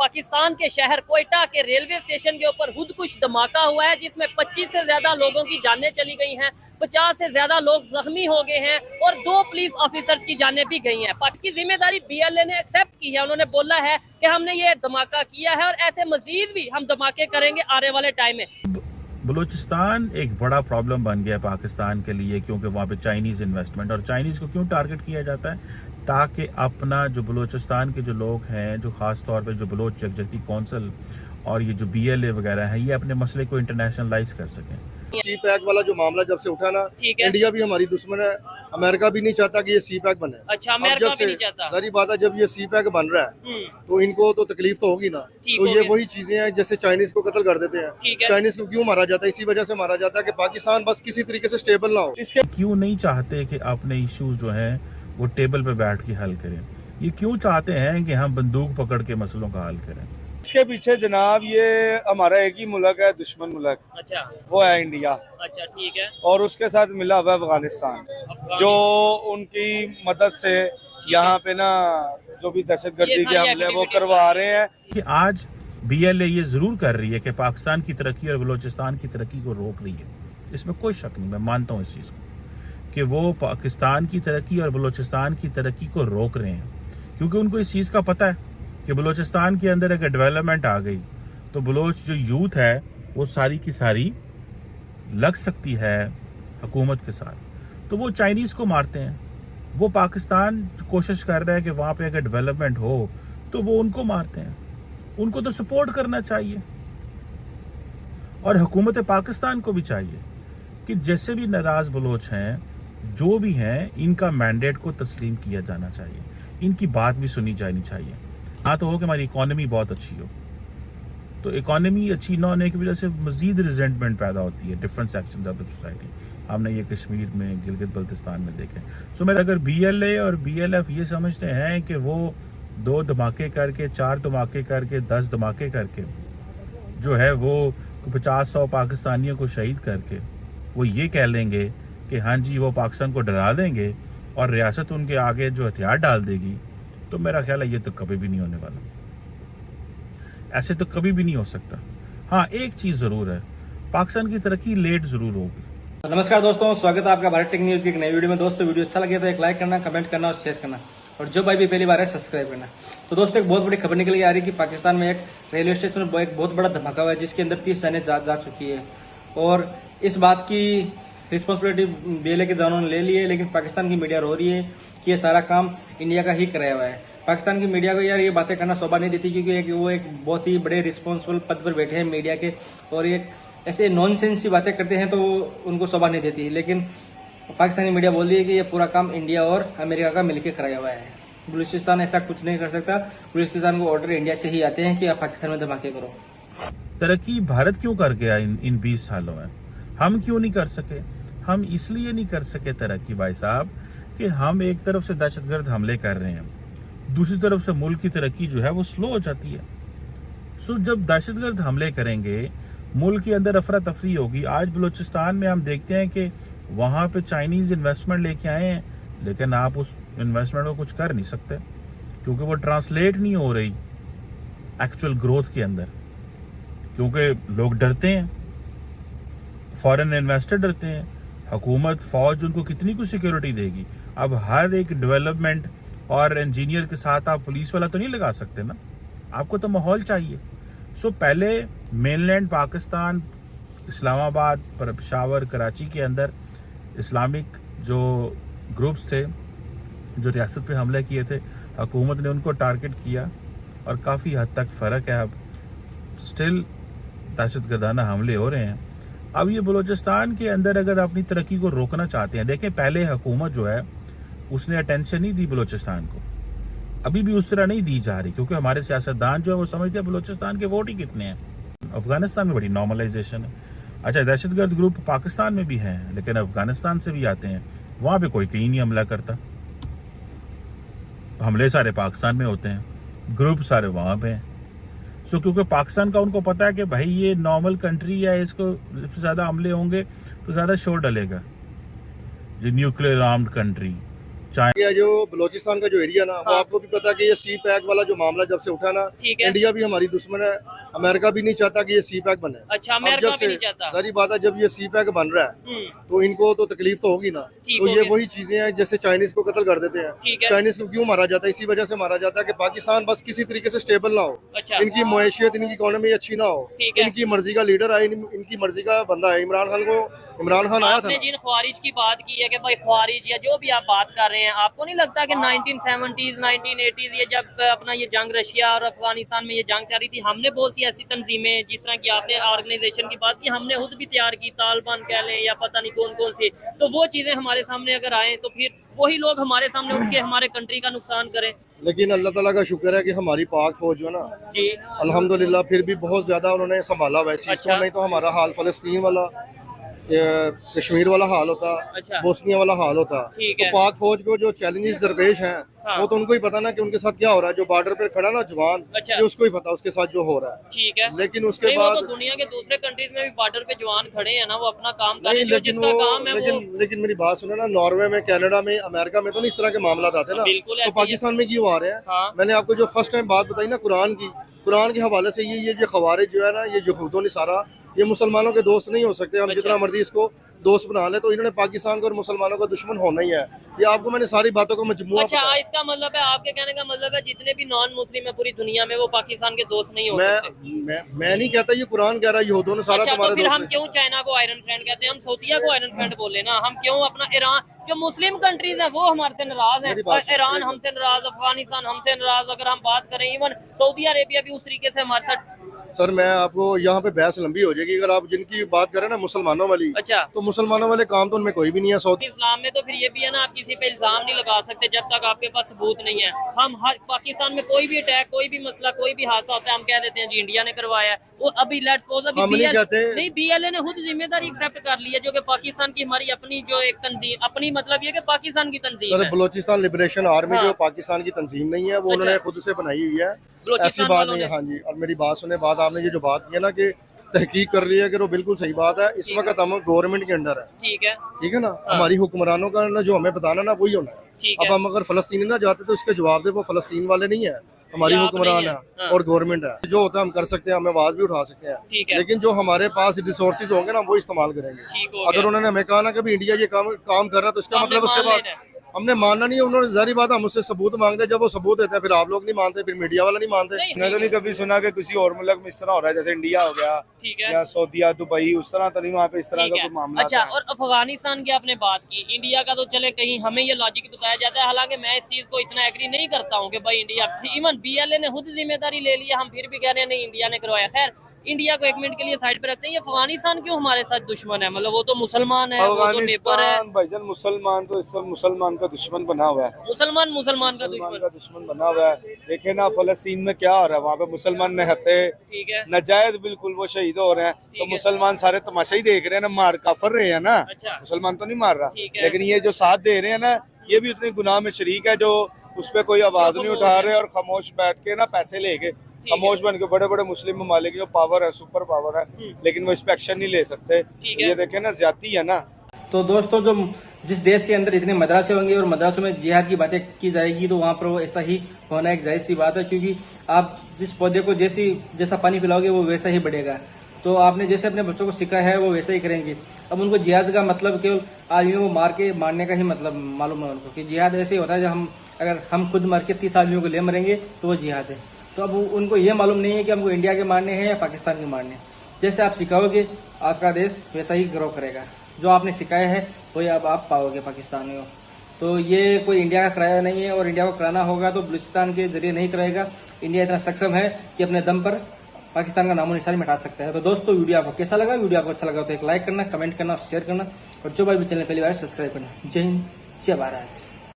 पाकिस्तान के शहर कोयटा के रेलवे स्टेशन के ऊपर खुदकुश धमाका हुआ है, जिसमें 25 से ज्यादा लोगों की जानें चली गई हैं, 50 से ज्यादा लोग जख्मी हो गए हैं और 2 पुलिस ऑफिसर्स की जानें भी गई हैं। इसकी जिम्मेदारी BLA ने एक्सेप्ट की है। उन्होंने बोला है कि हमने ये धमाका किया है और ऐसे मजीद भी हम धमाके करेंगे आने वाले टाइम में। बलूचिस्तान एक बड़ा प्रॉब्लम बन गया पाकिस्तान के लिए, क्योंकि वहाँ पे चाइनीज़ इन्वेस्टमेंट, और चाइनीज़ को क्यों टारगेट किया जाता है, ताकि अपना जो बलूचिस्तान के जो लोग हैं, जो ख़ास तौर पे जो बलोच यकजहती कौंसिल और ये जो BLA वगैरह है, ये अपने मसले को इंटरनेशनलाइज कर सकें। सी पैक वाला जो मामला जब से उठा ना, इंडिया भी हमारी दुश्मन है, अमेरिका भी नहीं चाहता कि ये सी पैक बने। अच्छा, अमेरिका भी नहीं चाहता। सारी बात है, जब ये सी पैक बन रहा है तो इनको तो तकलीफ तो होगी ना। तो ये वही चीजें हैं, जैसे चाइनीज को कत्ल कर देते हैं। चाइनीज को क्यों मारा जाता है? इसी वजह से मारा जाता है कि पाकिस्तान बस किसी तरीके से स्टेबल ना हो। इसके क्यों नहीं चाहते कि अपने इश्यूज जो हैं वो टेबल पे बैठ के हल करें? ये क्यों चाहते हैं कि हम बंदूक पकड़ के मसलों का हल करें? इसके पीछे जनाब ये हमारा एक ही मुल्क है, दुश्मन मुल्क। अच्छा, वो है इंडिया। अच्छा, ठीक है। और उसके साथ मिला हुआ अफगानिस्तान, जो उनकी मदद से यहाँ पे ना जो भी दहशतगर्दी के हमले वो करवा रहे हैं। कि आज BLA ये जरूर कर रही है कि पाकिस्तान की तरक्की और बलूचिस्तान की तरक्की को रोक रही है, इसमें कोई शक नहीं, मैं मानता हूँ इस चीज़ को कि वो पाकिस्तान की तरक्की और बलूचिस्तान की तरक्की को रोक रहे हैं, क्योंकि उनको इस चीज़ का पता है कि बलूचिस्तान के अंदर अगर डेवलपमेंट आ गई तो बलोच जो यूथ है वो सारी की सारी लग सकती है हुकूमत के साथ, तो वो चाइनीज़ को मारते हैं। वो पाकिस्तान कोशिश कर रहा है कि वहाँ पे अगर डेवलपमेंट हो तो वो उनको मारते हैं। उनको तो सपोर्ट करना चाहिए, और हुकूमत पाकिस्तान को भी चाहिए कि जैसे भी नाराज़ बलोच हैं, जो भी हैं, इनका मैंडेट को तस्लीम किया जाना चाहिए, इनकी बात भी सुनी जानी चाहिए। हाँ तो हो कि हमारी इकॉनमी बहुत अच्छी हो, तो इकॉनमी अच्छी ना होने की वजह से मज़ीद रिजेंटमेंट पैदा होती है different sections of the society. हमने ये कश्मीर में, गिलगित बल्तिस्तान में देखे। सो मेरा अगर BLA और BLF ये समझते हैं कि वो 2 धमाके करके, 4 धमाके करके, 10 धमाके करके जो है वो 50-100 पाकिस्तानियों को शहीद करके वो ये कह लेंगे कि हाँ जी वो पाकिस्तान को डरा देंगे और रियासत उनके आगे जो हथियार डाल देगी, तो मेरा ख्याल है ये तो कभी भी नहीं होने वाला। ऐसे तो कभी भी नहीं हो सकता। हाँ, एक चीज़ ज़रूर है, पाकिस्तान की तरक्की लेट ज़रूर होगी। नमस्कार दोस्तों, स्वागत है आपका भारत टेक न्यूज़ की एक नई वीडियो में। दोस्तों वीडियो अच्छा लगे तो एक लाइक करना, कमेंट करना और शेयर करना, और जो भाई भी पहली बार है सब्सक्राइब करना। तो दोस्तों एक बहुत बड़ी खबर निकल के आ रही है कि पाकिस्तान में एक रेलवे स्टेशन में एक बहुत बड़ा धमाका हुआ है, जिसके अंदर 30 जानें जा चुकी है, और इस बात की रिस्पॉन्सिबिलिटी BLA के जवानों ने ले ली है, लेकिन पाकिस्तान की मीडिया रो रही है कि ये सारा काम इंडिया का ही कराया हुआ है। पाकिस्तान की मीडिया को यार ये बातें करना शोभा नहीं देती, क्योंकि वो एक बहुत ही बड़े रिस्पॉन्सिबल पद पर बैठे हैं मीडिया के, और ये ऐसे नॉनसेंस सी बातें करते हैं तो उनको शोभा नहीं देती। लेकिन पाकिस्तानी मीडिया बोल रही है कि ये पूरा काम इंडिया और अमेरिका का मिलकर कराया हुआ है। बलूचिस्तान ऐसा कुछ नहीं कर सकता। बलूचिस्तान को ऑर्डर इंडिया से ही आते हैं कि आप पाकिस्तान में धमाके करो। तरक्की भारत क्यों कर गया इन 20 सालों में? हम क्यों नहीं कर सके? हम इसलिए नहीं कर सके तरक्की भाई साहब कि हम एक तरफ से दहशतगर्द हमले कर रहे हैं, दूसरी तरफ से मुल्क की तरक्की जो है वो स्लो हो जाती है। सो जब दहशतगर्द हमले करेंगे, मुल्क के अंदर अफरा तफरी होगी। आज बलूचिस्तान में हम देखते हैं कि वहाँ पे चाइनीज़ इन्वेस्टमेंट लेके आए हैं, लेकिन आप उस इन्वेस्टमेंट को कुछ कर नहीं सकते, क्योंकि वो ट्रांसलेट नहीं हो रही एक्चुअल ग्रोथ के अंदर, क्योंकि लोग डरते हैं, फॉरेन इन्वेस्टर डरते हैं। हुकूमत, फौज उनको कितनी कुछ सिक्योरिटी देगी? अब हर एक डेवलपमेंट और इंजीनियर के साथ आप पुलिस वाला तो नहीं लगा सकते ना, आपको तो माहौल चाहिए। सो पहले मेनलैंड पाकिस्तान, इस्लामाबाद, पेशावर, कराची के अंदर इस्लामिक जो ग्रुप्स थे जो रियासत पे हमले किए थे, हुकूमत ने उनको टारगेट किया और काफ़ी हद तक फ़र्क है। अब स्टिल दहशतगर्दाना हमले हो रहे हैं। अब ये बलूचिस्तान के अंदर अगर अपनी तरक्की को रोकना चाहते हैं, देखें पहले हुकूमत जो है उसने अटेंशन नहीं दी बलूचिस्तान को, अभी भी उस तरह नहीं दी जा रही, क्योंकि हमारे सियासतदान जो है वो समझते हैं बलूचिस्तान के वोट ही कितने हैं। अफगानिस्तान में बड़ी नॉर्मलाइजेशन है। अच्छा, दहशतगर्द ग्रुप पाकिस्तान में भी हैं, लेकिन अफगानिस्तान से भी आते हैं, वहाँ पे कोई कहीं नहीं हमला करता। हमले सारे पाकिस्तान में होते हैं, ग्रुप सारे वहाँ पे हैं। सो क्योंकि पाकिस्तान का उनको पता है कि भाई ये नॉर्मल कंट्री है, इसको ज़्यादा हमले होंगे तो ज़्यादा शोर डलेगा। ये न्यूक्लियर आर्म्ड कंट्री, ये जो बलोचिस्तान का जो एरिया ना वो आपको भी पता है कि ये सी पैक वाला जो मामला जब से उठा ना, इंडिया भी हमारी दुश्मन है, अमेरिका भी नहीं चाहता कि ये सी पैक बने। अच्छा, अमेरिका भी नहीं चाहता। सारी बात है, जब ये सी पैक बन रहा है तो इनको तो तकलीफ तो होगी ना। तो ये वही चीजें हैं जैसे चाइनीज को कत्ल कर देते हैं। चाइनीज को क्यों मारा जाता है? इसी वजह से मारा जाता है कि पाकिस्तान बस किसी तरीके से स्टेबल ना हो, इनकी मैशियत, इनकी इकोनॉमी अच्छी ना हो, इनकी मर्जी का लीडर आए, इनकी मर्जी का बंदा है। इमरान खान आया था ना। जिन ख्वारिज की बात की है कि भाई ख्वारिज या जो भी आप बात कर रहे हैं, आपको नहीं लगता कि 1970s 1980s ये जब अपना ये जंग रशिया और अफगानिस्तान में ये जंग चल रही थी, हमने बहुत सी ऐसी तंजीमें, जिस तरह की आपने ऑर्गेनाइजेशन की बात की, हमने खुद भी तैयार की, तालिबान कह लें या पता नहीं कौन कौन सी, तो वो चीजें हमारे सामने अगर आए तो फिर वही लोग हमारे सामने उठ के हमारे कंट्री का नुकसान करें। लेकिन अल्लाह ताला का शुक्र है कि हमारी पाक फौज जो है ना जी अल्हम्दुलिल्लाह फिर भी बहुत ज्यादा उन्होंने संभाला वैसे। अच्छा। नहीं तो हमारा हाल फलस्तीन वाला, कश्मीर वाला हाल होता, अच्छा। बोस्निया वाला हाल होता। तो पाक फौज को जो चैलेंजेस दरपेश हैं वो तो उनको ही पता ना कि उनके साथ क्या हो रहा है। जो बॉर्डर पे खड़ा ना जवान, अच्छा। ये उसको ही पता उसके साथ जो हो रहा है। ठीक है, लेकिन उसके बाद तो दुनिया के दूसरे कंट्रीज में भी बॉर्डर पे जवान खड़े हैं ना, वो अपना काम कर रहे हैं, जिसका काम है लेकिन मेरी बात सुनो ना, नॉर्वे में, कनाडा में, अमेरिका में तो नहीं इस तरह के मामला आते ना, तो पाकिस्तान में क्यों आ रहे हैं? मैंने आपको जो फर्स्ट टाइम बात बताई ना कुरान के हवाले से, ये जो खवारिज जो है ना, ये यहूदों ने सारा, ये मुसलमानों के दोस्त नहीं हो सकते। हम जितना मर्जी इसको दोस्त बना ले, तो इन्होंने पाकिस्तान को और मुसलमानों का दुश्मन होना ही है। ये आपको मैंने सारी बातों को मजमूआ। अच्छा, इसका मतलब है, आपके कहने का मतलब है जितने भी नॉन मुस्लिम है पूरी दुनिया में वो पाकिस्तान के दोस्त नहीं हो सकते। मैं नहीं कहता, ये कुरान कह रहा है यहूदों ने सारा तुम्हारे दोस्त। फिर हम क्यों चाइना को आयरन फ्रेंड कहते हैं? हम सऊदीया को आयरन फ्रेंड बोले ना। हम क्यों अपना ईरान, जो मुस्लिम कंट्रीज है वो हमारे से नाराज है, ईरान हमसे नाराज, अफगानिस्तान हमसे नाराज। अगर हम बात करें इवन सऊदी अरेबिया भी उस तरीके से हमारे साथ। सर मैं आपको यहाँ पे बहस लंबी हो जाएगी। अगर आप जिनकी बात करें ना मुसलमानों वाली, अच्छा, तो मुसलमानों वाले काम तो उनमें कोई भी नहीं है। सऊदी इस्लाम में तो फिर ये भी है ना, आप किसी पे इल्जाम नहीं लगा सकते जब तक आपके पास सबूत नहीं है। हम पाकिस्तान में कोई भी अटैक, कोई भी मसला, कोई भी हादसा होता है, हम कह देते हैं जी इंडिया ने करवाया है। वो अभी लेट्स सपोज नहीं, BLA ने खुद जिम्मेदारी एक्सेप्ट कर ली है, जो कि पाकिस्तान की हमारी अपनी जो एक तंजीम, अपनी मतलब ये कि पाकिस्तान की तंजीम है। बलोचिस्तान लिबरेशन आर्मी जो पाकिस्तान की तंजीम नहीं है, वो उन्होंने खुद से बनाई हुई है, ऐसी बात नहीं है। हाँ जी, और मेरी बात सुने, बात आपने ये जो बात की है ना कि तहकीक कर रही है, कि वो बिल्कुल सही बात है। इस वक्त हम गवर्नमेंट के अंडर है, ठीक है ना। हमारी हुक्मरानों का ना जो हमें बताना ना वही होना है। अब हम अगर फलस्तीनी ना जाते तो इसके जवाब दे, वो फलस्तीन वाले नहीं है, हमारी हुक्मरान है और गवर्नमेंट है। जो होता है हम कर सकते हैं, हम आवाज भी उठा सकते हैं, लेकिन जो हमारे पास रिसोर्सेज होंगे ना वो इस्तेमाल करेंगे। अगर उन्होंने हमें कहा ना कि इंडिया ये काम कर रहा है, तो इसका मतलब उसके बाद हमने मानना नहीं है। उन्होंने जारी बात, हम उससे सबूत मांगते हैं, जब वो सबूत देते हैं फिर आप लोग नहीं मानते, फिर मीडिया वाला नहीं मानते। मैं तो नहीं कभी सुना कि किसी और मुल्क में इस तरह हो रहा है, जैसे इंडिया हो गया, ठीक है, या सऊदीया, दुबई, उस तरह तो नहीं वहाँ पे इस तरह का कोई मामला। अच्छा, और अफगानिस्तान की आपने बात की, इंडिया का तो चले कहीं हमें ये लॉजिक बताया जाता है, हालांकि मैं इस चीज को इतना एग्री नहीं करता हूँ कि भाई इंडिया, इवन BLA ने खुद जिम्मेदारी ले ली है, हम फिर भी कह रहे हैं नहीं इंडिया ने करवाया। खैर, इंडिया को एक मिनट के लिए साइड पे रखते हैं। ये अफगानिस्तान क्यों हमारे साथ दुश्मन है? मतलब वो तो मुसलमान है, वो तो नेबर है। भाईजान मुसलमान तो इस मुसलमान का दुश्मन बना हुआ है, मुसलमान का दुश्मन बना हुआ है। देखे ना फलस्तीन में क्या हो रहा है, वहाँ पे मुसलमान निहत्ते, ठीक है, नाजायज बिल्कुल वो शहीद हो रहे हैं, तो मुसलमान सारे तमाशा ही देख रहे हैं ना, मार काफर रहे हैं ना। अच्छा, मुसलमान तो नहीं मार रहा, लेकिन ये जो साथ दे रहे हैं ना, ये भी उतने गुनाह में शरीक है, जो उस पर कोई आवाज नहीं उठा रहे और खामोश बैठ के ना पैसे लेके खामोश बन के, बड़े बड़े मुस्लिम ममालिक जो पावर है, सुपर पावर है, लेकिन वो इस पे एक्शन नहीं ले सकते। ये देखे ना, ज्यादती है ना। तो दोस्तों, जो जिस देश के अंदर इतने मदरसे होंगे और मदरसों में जिहाद की बातें की जाएगी, तो वहाँ पर वो ऐसा ही होना एक जायज सी बात है, क्योंकि आप जिस पौधे को जैसा पानी पिलाओगे वो वैसा ही बढ़ेगा। तो आपने जैसे अपने बच्चों को सिखाया है वो वैसा ही करेंगे। अब उनको जिहाद का मतलब केवल आदमियों को मारने का ही मतलब मालूम है उनको, कि जिहाद ऐसे ही होता है जब अगर हम खुद मर के 30 आदमियों को ले मरेंगे तो वो जिहाद है। तो अब उनको ये मालूम नहीं है कि हमको इंडिया के मारने हैं या पाकिस्तान के मारने। जैसे आप सिखाओगे आपका देश वैसा ही ग्रो करेगा, जो आपने सिखाया है वही अब आप पाओगे पाकिस्तान में। तो ये कोई इंडिया का कराया नहीं है, और इंडिया को कराना होगा तो बलूचिस्तान के जरिए नहीं कराएगा। इंडिया इतना सक्षम है कि अपने दम पर पाकिस्तान का नामो निशान मिटा सकता है। तो दोस्तों, वीडियो आपको कैसा लगा? वीडियो आपको अच्छा लगा तो एक लाइक करना, कमेंट करना, शेयर करना, और जो भाई भी चैनल पहली बार सब्सक्राइब करना। जय हिंद, जय भारत।